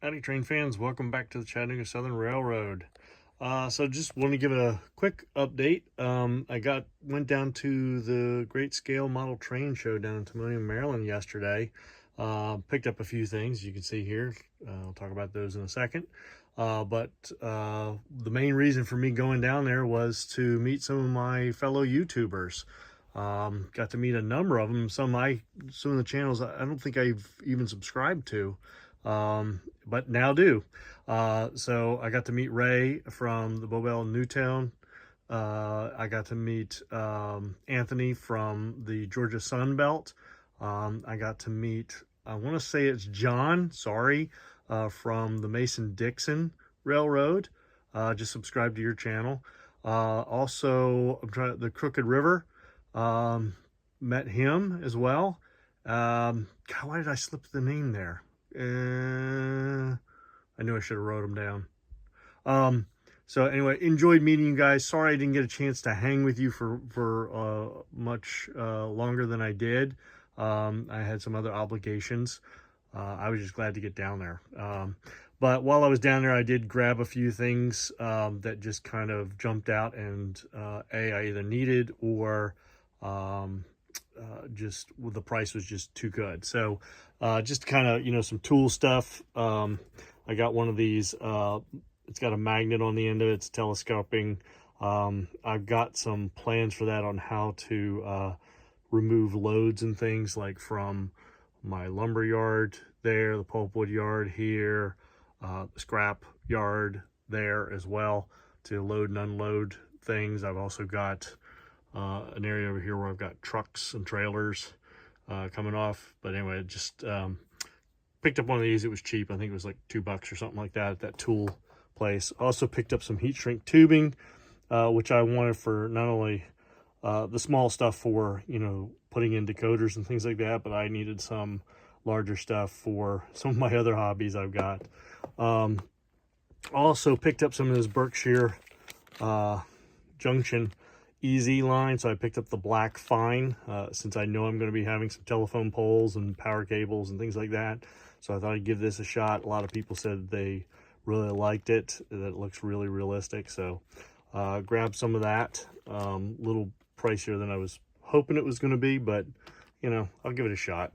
Howdy train fans, welcome back to the Chattanooga Southern Railroad. So just want to give a quick update. I went down to the Great Scale Model Train Show down in Timmonium, Maryland yesterday. Picked up a few things you can see here. I'll talk about those in a second. But the main reason for me going down there was to meet some of my fellow YouTubers. Got to meet a number of them. Some of the channels I don't think I've even subscribed to. But now do. So I got to meet Ray from the Bobel Newtown. I got to meet Anthony from the Georgia Sun Belt. I got to meet, I want to say it's John, sorry, from the Mason-Dixon Railroad. Just subscribe to your channel. Also, the Crooked River, met him as well. God, why did I slip the name there? I knew I should have wrote them down. So anyway, enjoyed meeting you guys. Sorry I didn't get a chance to hang with you for much longer than I did. I had some other obligations. I was just glad to get down there. But while I was down there, I did grab a few things that just kind of jumped out, and I either needed or just the price was just too good. So just kind of, some tool stuff. I got one of these, it's got a magnet on the end of it. It's telescoping. I've got some plans for that on how to remove loads and things, like from my lumber yard there, the pulpwood yard here, the scrap yard there as well, to load and unload things. I've also got an area over here where I've got trucks and trailers coming off. But anyway, just picked up one of these. It was cheap. I think it was like $2 or something like that at that tool place. Also picked up some heat shrink tubing, which I wanted for not only the small stuff for, putting in decoders and things like that, but I needed some larger stuff for some of my other hobbies I've got. Also picked up some of this Berkshire Junction Easy line. So I picked up the black fine, since I know I'm going to be having some telephone poles and power cables and things like that. So I thought I'd give this a shot. A lot of people said they really liked it, that it looks really realistic. So grabbed some of that. Little pricier than I was hoping it was going to be, but I'll give it a shot.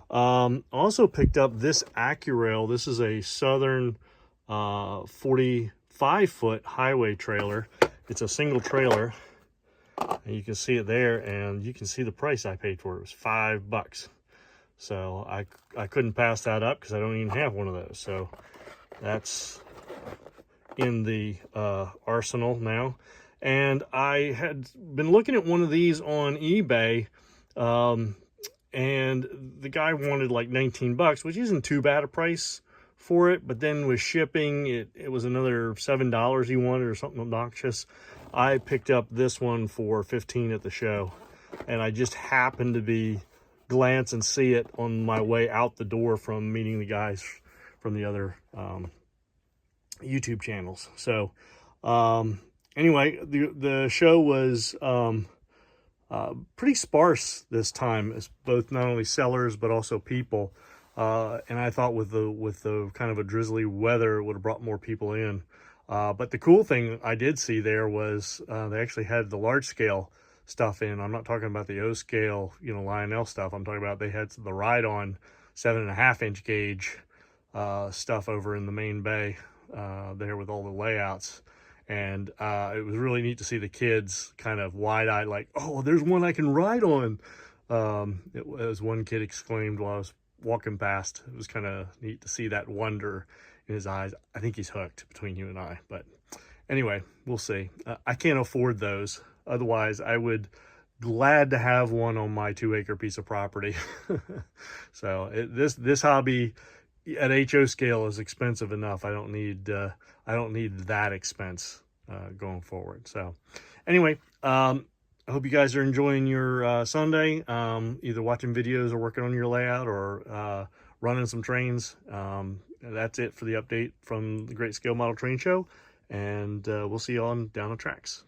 Also picked up this AccuRail. This is a Southern 45-foot highway trailer. It's a single trailer, and you can see it there, and you can see the price I paid for it. It was $5. So I couldn't pass that up because I don't even have one of those. So that's in the arsenal now. And I had been looking at one of these on eBay, and the guy wanted like $19, which isn't too bad a price for it. But then with shipping, it was another $7 he wanted, or something obnoxious. I picked up this one for $15 at the show, and I just happened to glance and see it on my way out the door from meeting the guys from the other YouTube channels. So anyway, the show was pretty sparse this time, as both not only sellers but also people. And I thought with the kind of a drizzly weather, it would have brought more people in. But the cool thing I did see there was they actually had the large scale stuff in. I'm not talking about the O scale, Lionel stuff. I'm talking about they had the ride-on 7.5-inch gauge stuff over in the main bay there with all the layouts. And it was really neat to see the kids kind of wide-eyed, like, oh, there's one I can ride on. As one kid exclaimed while I was walking past. It was kind of neat to see that wonder in his eyes. I think he's hooked, between you and I. But anyway, we'll see. I can't afford those. Otherwise, I would glad to have one on my 2-acre piece of property. So this hobby at HO scale is expensive enough. I don't need that expense going forward. So anyway, I hope you guys are enjoying your Sunday, either watching videos or working on your layout or running some trains. That's it for the update from the Great Scale Model Train Show, and we'll see you on down the tracks.